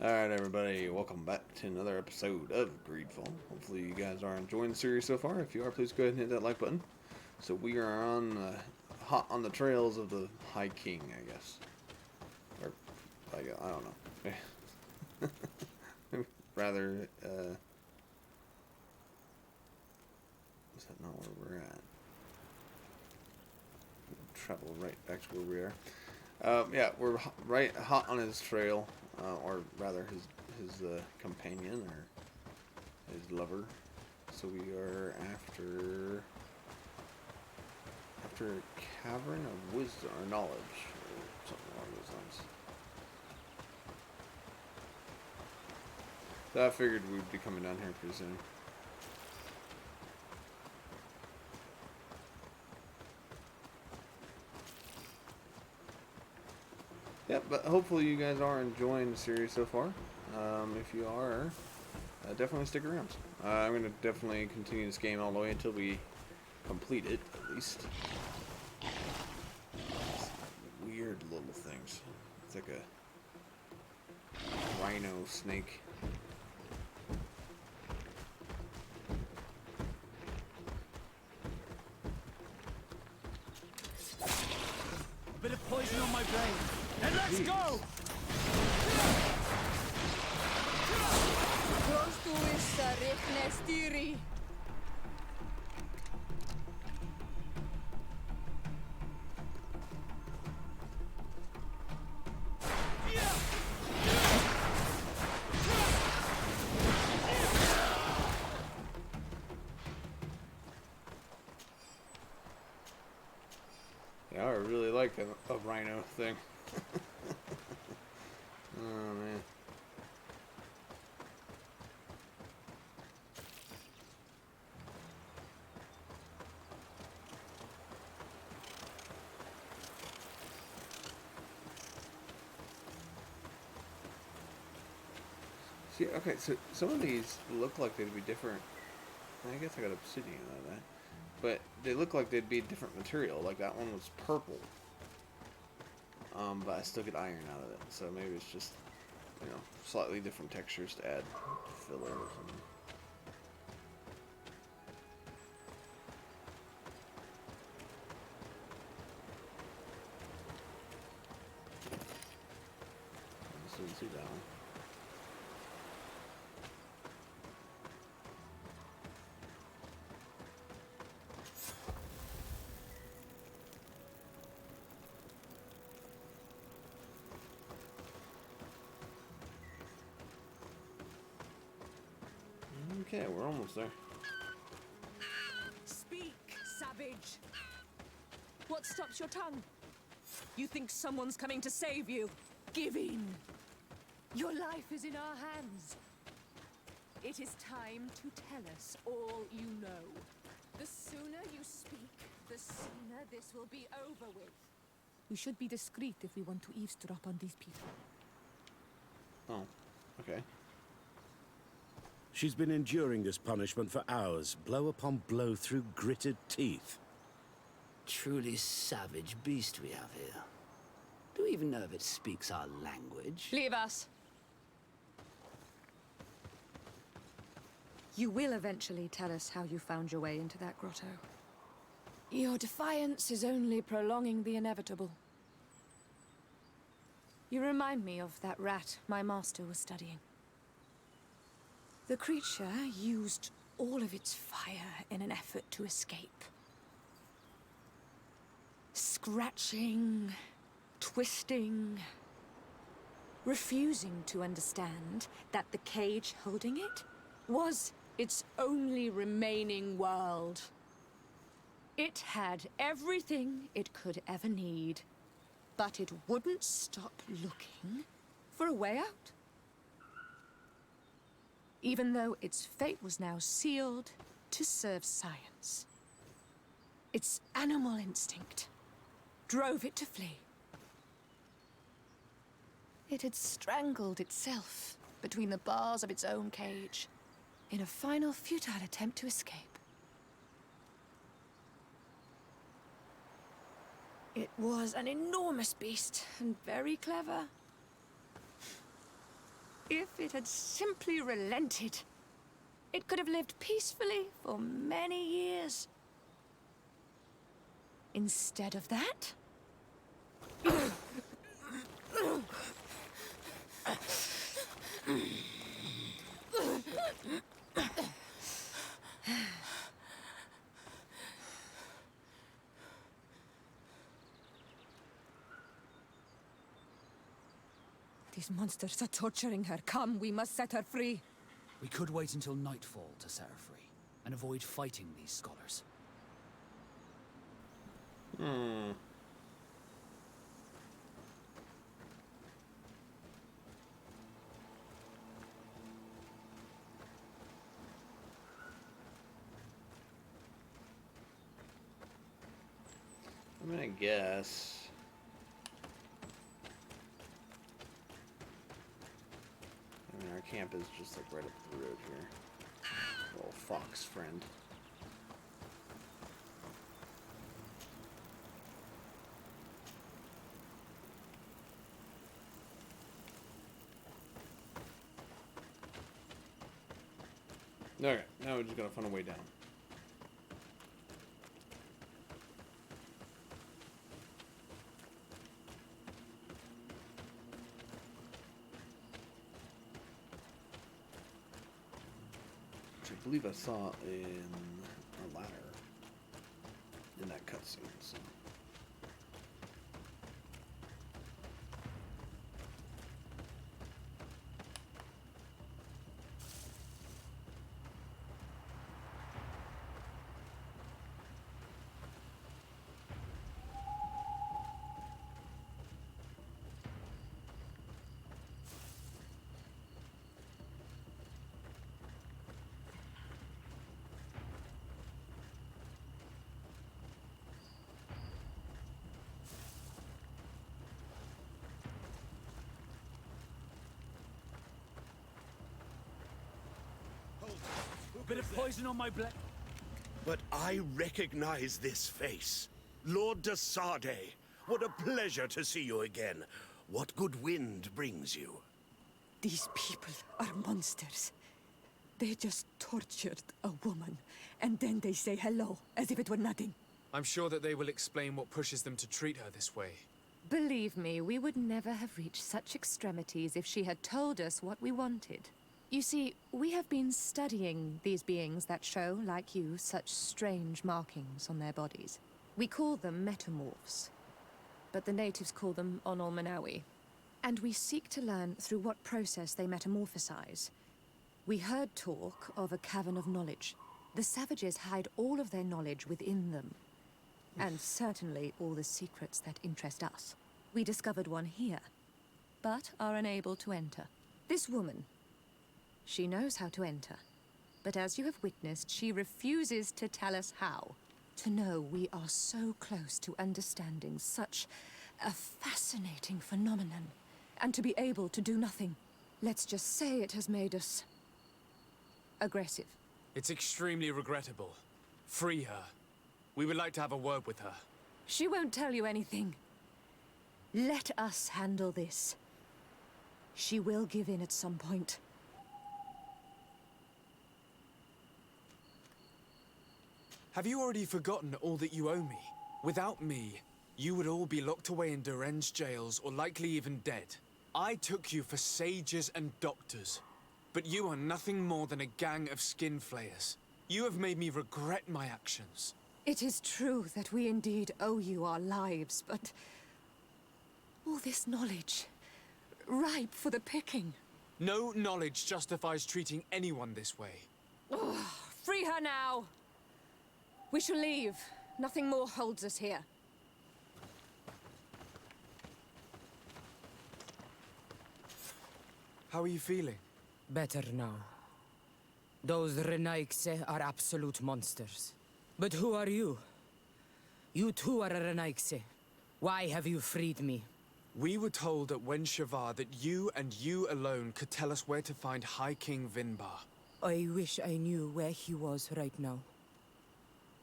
Alright, everybody, welcome back to another episode of Greedfall. Hopefully, you guys are enjoying the series so far. If you are, please go ahead and hit that like button. So, we are hot on the trails of the High King, I guess. Or, I don't know. Rather, is that not where we're at? We'll travel right back to where we are. Yeah, we're right hot on his trail, or rather his companion or his lover. So we are after Cavern of Wisdom or Knowledge or something along those lines. So I figured we'd be coming down here pretty soon. Yep, but hopefully you guys are enjoying the series so far. If you are, definitely stick around. I'm going to definitely continue this game all the way until we complete it, at least. Weird little things. It's like a rhino snake. A bit of poison on my brain. And let's go! Prostuissa riknestiri. Yeah, I really like a rhino thing. Oh, man. See, okay, so some of these look like they'd be different. I guess I got obsidian out of that. But they look like they'd be different material. Like that one was purple. But I still get iron out of it. So maybe it's just, slightly different textures to add filler or something. I just didn't see that one. Okay, we're almost there. Speak, savage. What stops your tongue? You think someone's coming to save you? Give in. Your life is in our hands. It is time to tell us all you know. The sooner you speak, the sooner this will be over with. We should be discreet if we want to eavesdrop on these people. Oh, okay. She's been enduring this punishment for hours, blow upon blow through gritted teeth. Truly savage beast we have here. Do we even know if it speaks our language? Leave us. You will eventually tell us how you found your way into that grotto. Your defiance is only prolonging the inevitable. You remind me of that rat my master was studying. The creature used all of its fire in an effort to escape. Scratching, twisting, refusing to understand that the cage holding it was its only remaining world. It had everything it could ever need, but it wouldn't stop looking for a way out. Even though its fate was now sealed to serve science. Its animal instinct drove it to flee. It had strangled itself between the bars of its own cage in a final futile attempt to escape. It was an enormous beast and very clever. If it had simply relented, it could have lived peacefully for many years. Instead of that... These monsters are torturing her. Come, we must set her free. We could wait until nightfall to set her free, and avoid fighting these scholars. Hmm. I mean, I guess. I mean, our camp is just like right up the road here. Little fox friend. Okay, now we're just gotta find a way down. Which I believe I saw in a ladder in that cutscene. So. Bit of poison on my blade. But I recognize this face. Lord de Sardet. What a pleasure to see you again. What good wind brings you? These people are monsters. They just tortured a woman, and then they say hello, as if it were nothing. I'm sure that they will explain what pushes them to treat her this way. Believe me, we would never have reached such extremities if she had told us what we wanted. You see, we have been studying these beings that show, like you, such strange markings on their bodies. We call them metamorphs, but the natives call them Onol-Manawi. And we seek to learn through what process they metamorphosize. We heard talk of a Cavern of knowledge. The savages hide all of their knowledge within them, and certainly all the secrets that interest us. We discovered one here, but are unable to enter. This woman, she knows how to enter, but as you have witnessed, she refuses to tell us how. To know we are so close to understanding such a fascinating phenomenon, and to be able to do nothing. Let's just say it has made us aggressive. It's extremely regrettable. Free her. We would like to have a word with her. She won't tell you anything. Let us handle this. She will give in at some point. Have you already forgotten all that you owe me? Without me, you would all be locked away in deranged jails or likely even dead. I took you for sages and doctors, but you are nothing more than a gang of skin flayers. You have made me regret my actions. It is true that we indeed owe you our lives, but all this knowledge, ripe for the picking. No knowledge justifies treating anyone this way. Free her now! We shall leave. Nothing more holds us here. How are you feeling? Better now. Those Renaigse are absolute monsters. But who are you? You too are a Renaigse. Why have you freed me? We were told at Wen Shavar that you and you alone could tell us where to find High King Vinbar. I wish I knew where he was right now.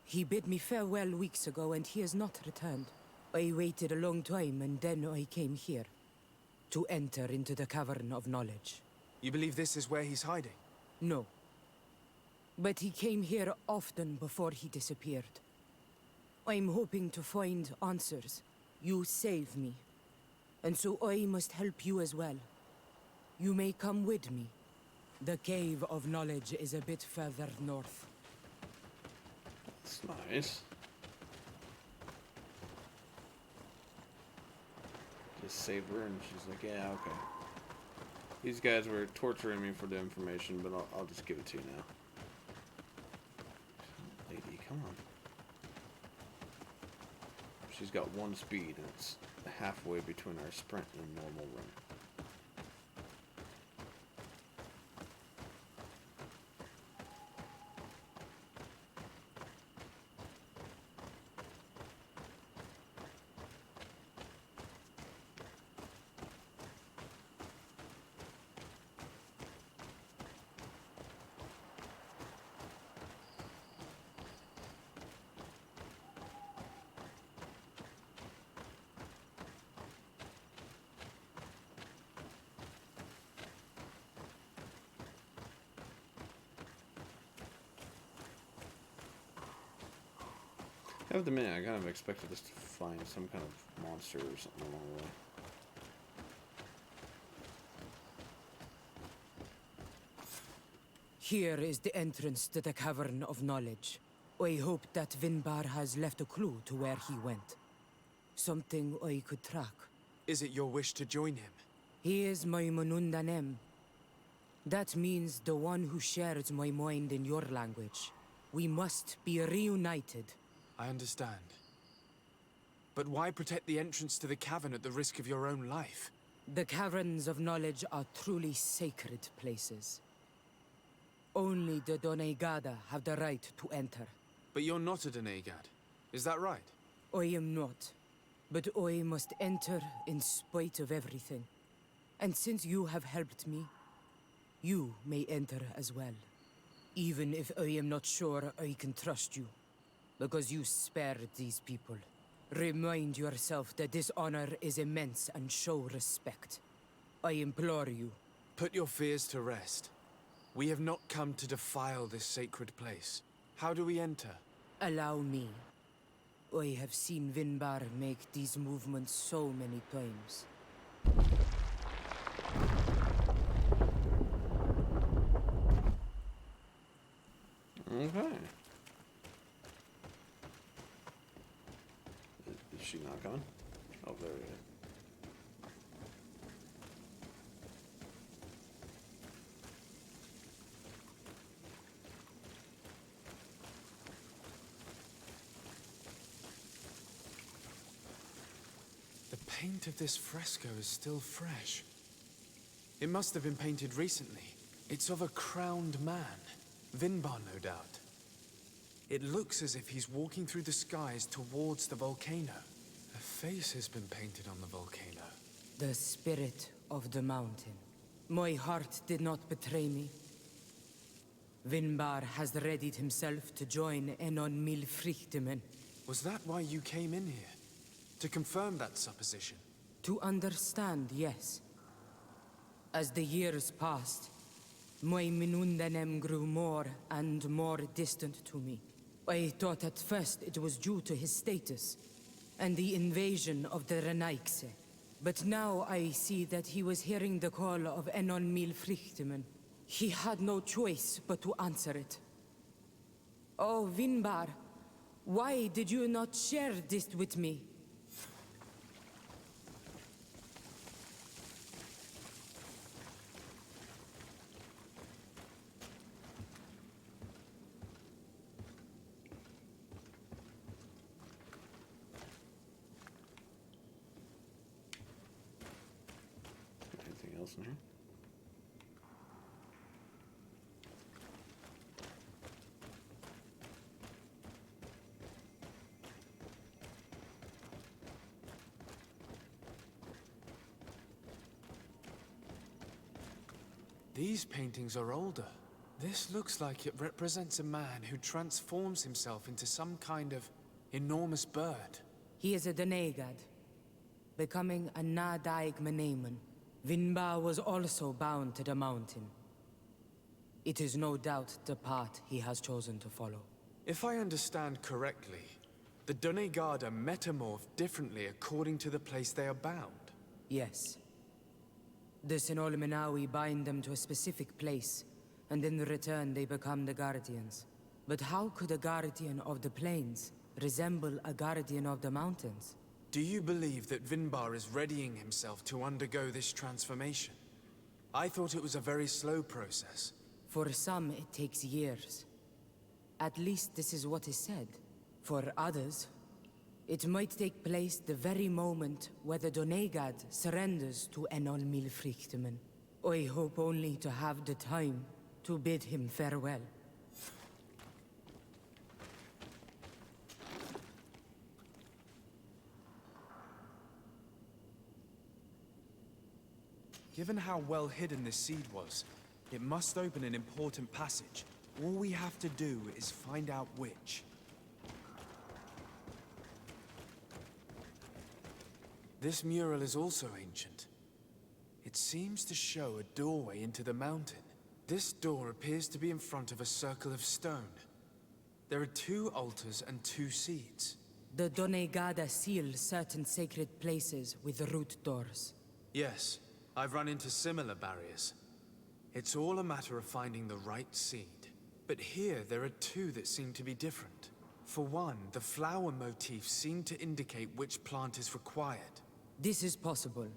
He bid me farewell weeks ago and he has not returned. I waited a long time and then I came here. To enter into the Cavern of Knowledge. You believe this is where he's hiding? No. But he came here often before he disappeared. I'm hoping to find answers. You saved me. And so I must help you as well. You may come with me. The Cave of Knowledge is a bit further north. That's nice. Just save her, and she's like, yeah, okay. These guys were torturing me for the information, but I'll just give it to you now. Lady, come on. She's got 1 speed, and it's halfway between our sprint and normal run. I have to admit, I kind of expected us to find some kind of monster or something along the way. Here is the entrance to the Cavern of Knowledge. I hope that Vinbar has left a clue to where he went. Something I could track. Is it your wish to join him? He is my Munundanem. That means the one who shares my mind in your language. We must be reunited. I understand. But why protect the entrance to the cavern at the risk of your own life? The Caverns of Knowledge are truly sacred places. Only the Doneigada have the right to enter. But you're not a Doneigad. Is that right? I am not. But I must enter in spite of everything. And since you have helped me, you may enter as well. Even if I am not sure I can trust you. Because you spared these people. Remind yourself that this honor is immense and show respect. I implore you. Put your fears to rest. We have not come to defile this sacred place. How do we enter? Allow me. I have seen Vinbar make these movements so many times. Okay. Is she not coming? Oh, there we go. The paint of this fresco is still fresh. It must have been painted recently. It's of a crowned man. Vinbar, no doubt. It looks as if he's walking through the skies towards the volcano. A face has been painted on the volcano. The spirit of the mountain. My heart did not betray me. Vinbar has readied himself to join Enon Milfrichtemen. Was that why you came in here? To confirm that supposition? To understand, yes. As the years passed, my Minundanem grew more and more distant to me. I thought at first it was due to his status and the invasion of the Renaigse. But now I see that he was hearing the call of Enon Milfrichtemen. He had no choice but to answer it. Oh, Vinbar, why did you not share this with me? Anything else in here? These paintings are older. This looks like it represents a man who transforms himself into some kind of enormous bird. He is a Doneigad, becoming a Nadaig Meneman. Vinbar was also bound to the mountain. It is no doubt the path he has chosen to follow. If I understand correctly, the Donegada metamorph differently according to the place they are bound. Yes. The Sinol Minawi bind them to a specific place, and in return they become the Guardians. But how could a Guardian of the Plains resemble a Guardian of the Mountains? Do you believe that Vinbar is readying himself to undergo this transformation? I thought it was a very slow process. For some, it takes years. At least this is what is said. For others, it might take place the very moment where the Donegad surrenders to Enol Milfrichtemen. I hope only to have the time to bid him farewell. Given how well hidden this seed was, it must open an important passage. All we have to do is find out which. This mural is also ancient. It seems to show a doorway into the mountain. This door appears to be in front of a circle of stone. There are 2 altars and 2 seeds. The Donegada seal certain sacred places with root doors. Yes, I've run into similar barriers. It's all a matter of finding the right seed. But here there are 2 that seem to be different. For one, the flower motifs seem to indicate which plant is required. This is possible.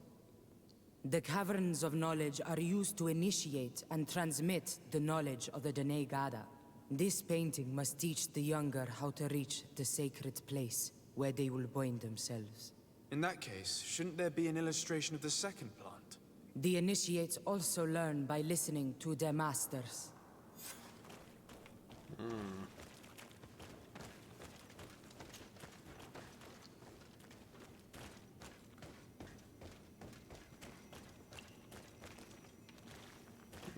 The Caverns of knowledge are used to initiate and transmit the knowledge of the Donegada. This painting must teach the younger how to reach the sacred place where they will bind themselves. In that case, shouldn't there be an illustration of the second plant? The initiates also learn by listening to their masters.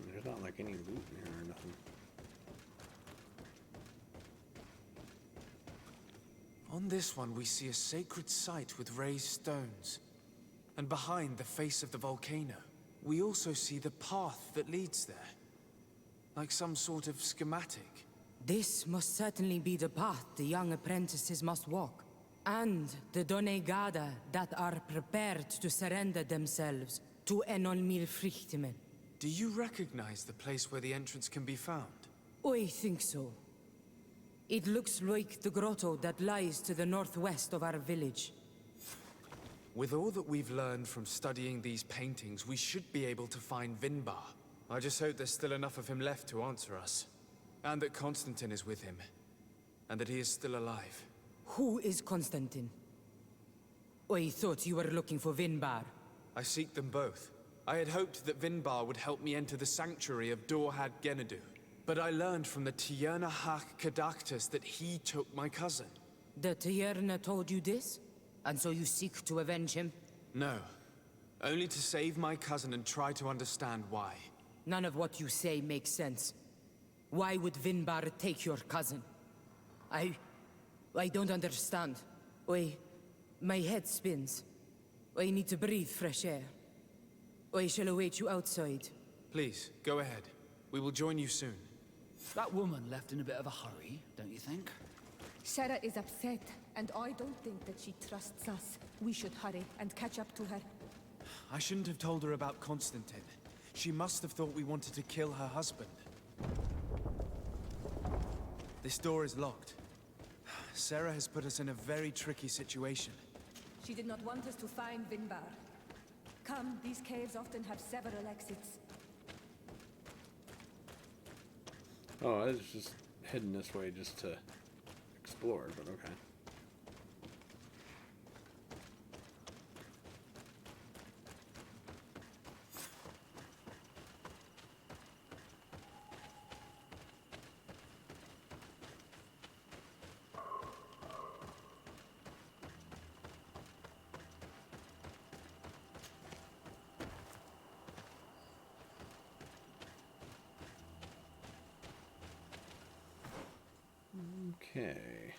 There's not like any loot in here or nothing. On this one, we see a sacred site with raised stones. And behind the face of the volcano, we also see the path that leads there. Like some sort of schematic. This must certainly be the path the young apprentices must walk. And the Donegada that are prepared to surrender themselves to Enol Milfrichtemen. Do you recognize the place where the entrance can be found? I think so. It looks like the grotto that lies to the northwest of our village. With all that we've learned from studying these paintings, we should be able to find Vinbar. I just hope there's still enough of him left to answer us. And that Constantine is with him. And that he is still alive. Who is Constantine? I thought you were looking for Vinbar. I seek them both. I had hoped that Vinbar would help me enter the sanctuary of Dorhad Genadu. But I learned from the Tierna Hak Kadaktus that he took my cousin. The Tierna told you this? And so you seek to avenge him? No. Only to save my cousin and try to understand why. None of what you say makes sense. Why would Vinbar take your cousin? I don't understand. My head spins. I need to breathe fresh air. I shall await you outside. Please, go ahead. We will join you soon. That woman left in a bit of a hurry, don't you think? Sarah is upset, and I don't think that she trusts us. We should hurry and catch up to her. I shouldn't have told her about Constantine. She must have thought we wanted to kill her husband. This door is locked. Sarah has put us in a very tricky situation. She did not want us to find Vinbar. Come, these caves often have several exits. Oh, I was just heading this way just to explore, but okay. Okay.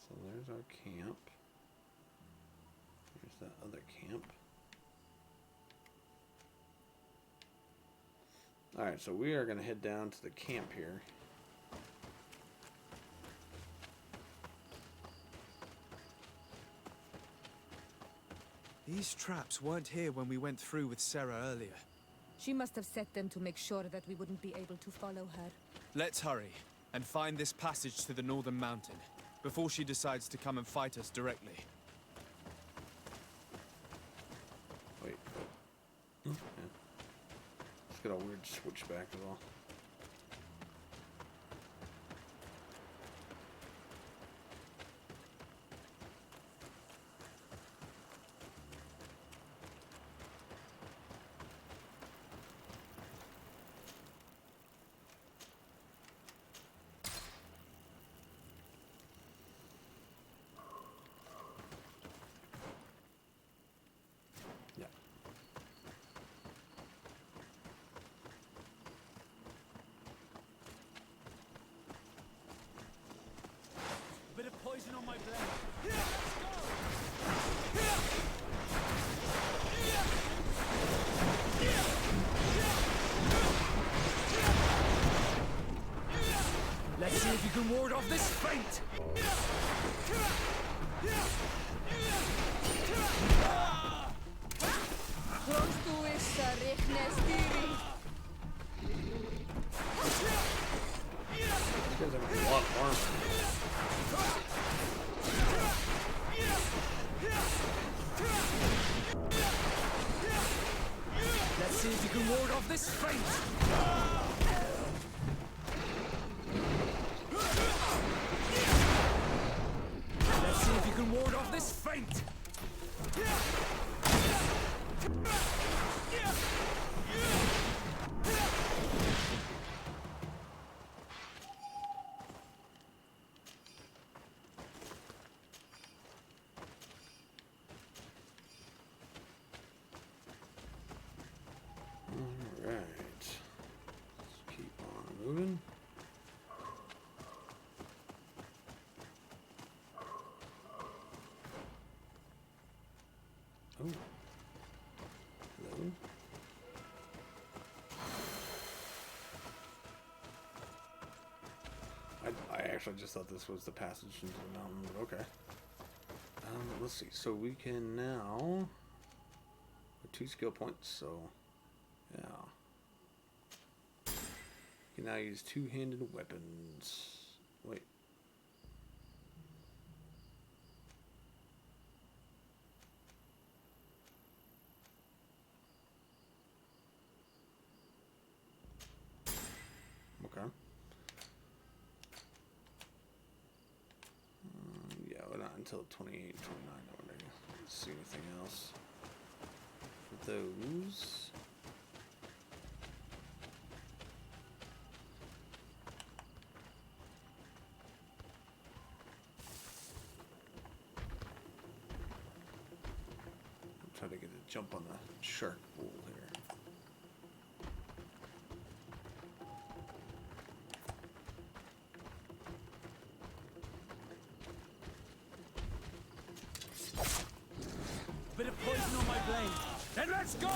So there's our camp. There's that other camp. Alright, so we are going to head down to the camp here. These traps weren't here when we went through with Sarah earlier. She must have set them to make sure that we wouldn't be able to follow her. Let's hurry and find this passage to the northern mountain before she decides to come and fight us directly. Wait. Yeah. It's got a weird switchback as well. Yeah. A bit of poison on my blade. Let's see if you can ward off this feint! These guys have a lot of armor. Let's see if you can ward off this feint! Let's see if you can ward off this feint! Alright. Let's keep on moving. Oh. Hello. I actually just thought this was the passage into the mountain, but okay. Let's see. So we can now... 2 skill points, so... Yeah. You can now use two-handed weapons. Wait. Okay. Yeah, but not until 28, 29. I wonder. Let's see anything else. For those. Try to get a jump on the shark pool here. Bit of poison on my blade. Then let's go!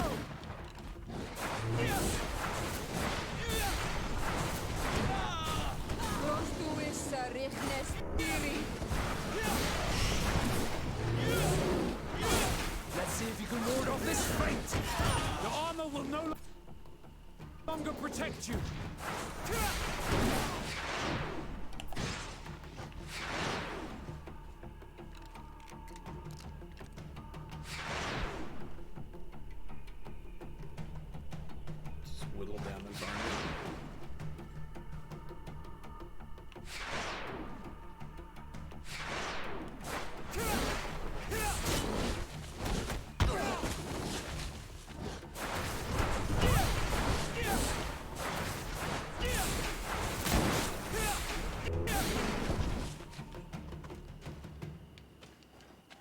Let's see if you can ward off this feint! Your armor will no longer protect you. Just whittle down his armor.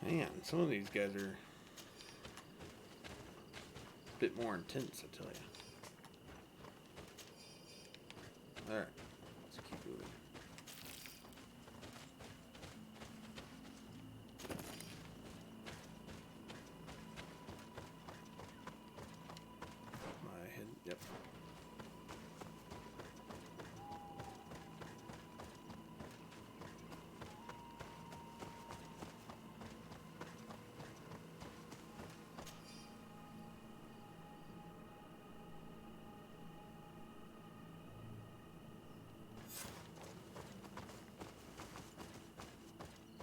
Man, some of these guys are a bit more intense, I tell you. Alright, let's keep moving. My head, yep.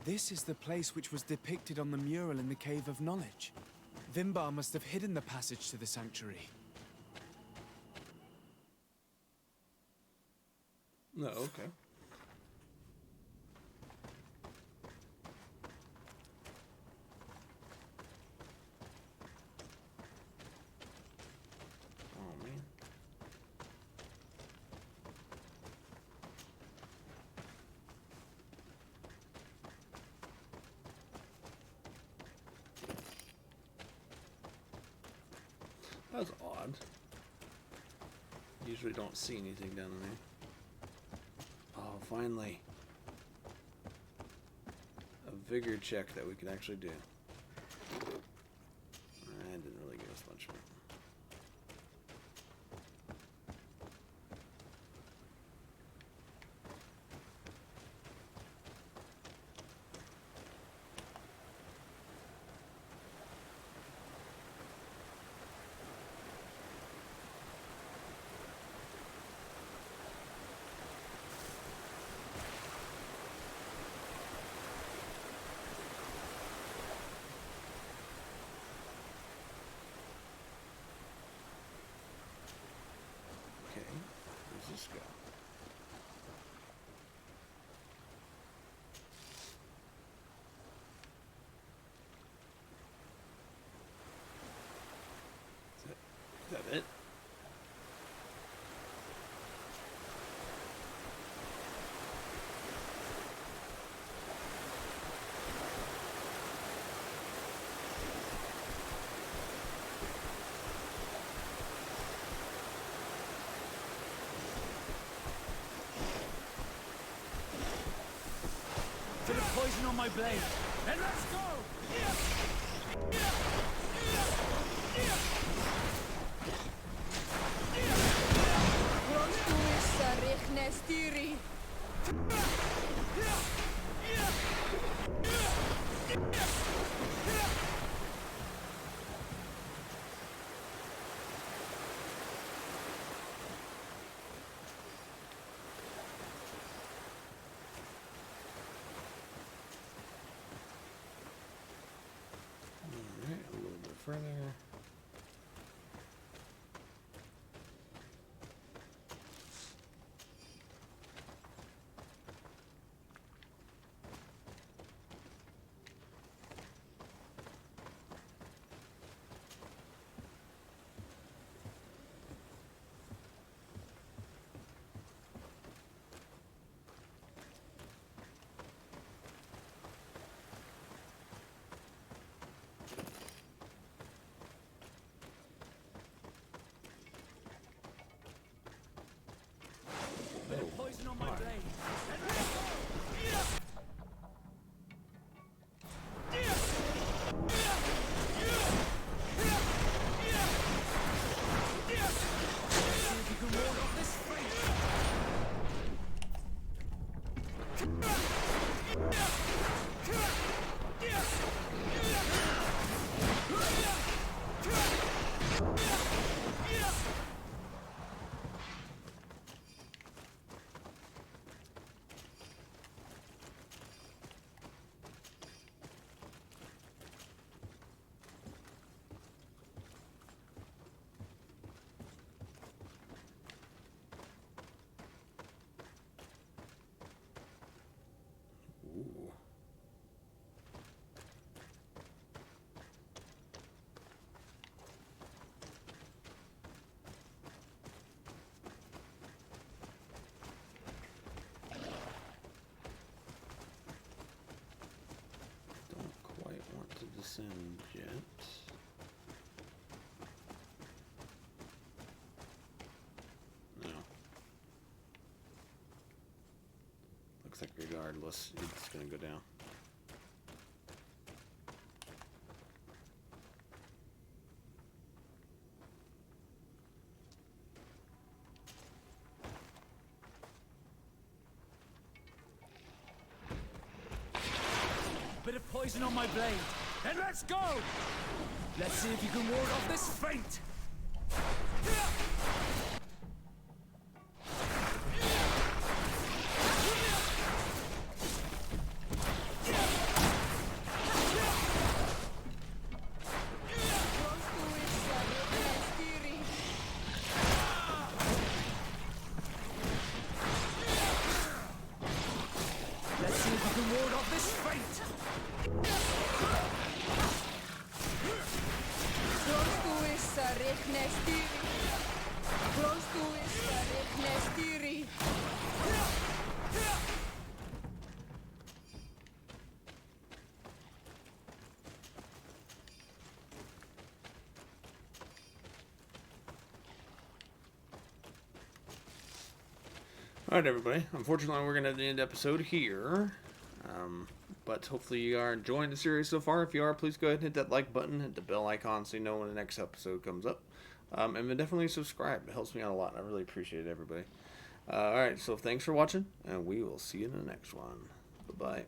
This is the place which was depicted on the mural in the Cave of Knowledge. Vimbar must have hidden the passage to the sanctuary. No, okay. Oh, man. That was odd. Usually don't see anything down there. Oh, finally. A vigor check that we can actually do. That didn't really give us much. Okay, where's this go? Is that it? Bit of poison on my blade. And let's go! Alright, a little bit further. Bit of poison on my blade. Ooh. Don't quite want to descend yet. No. Looks like regardless, it's gonna go down. Bit of poison on my blade. And let's go! Let's see if you can ward off this feint! Alright, everybody. Unfortunately, we're going to end the episode here. But hopefully you are enjoying the series so far. If you are, please go ahead and hit that like button, hit the bell icon so you know when the next episode comes up. And then definitely subscribe. It helps me out a lot, and I really appreciate it, everybody. Alright, so thanks for watching, and we will see you in the next one. Bye-bye.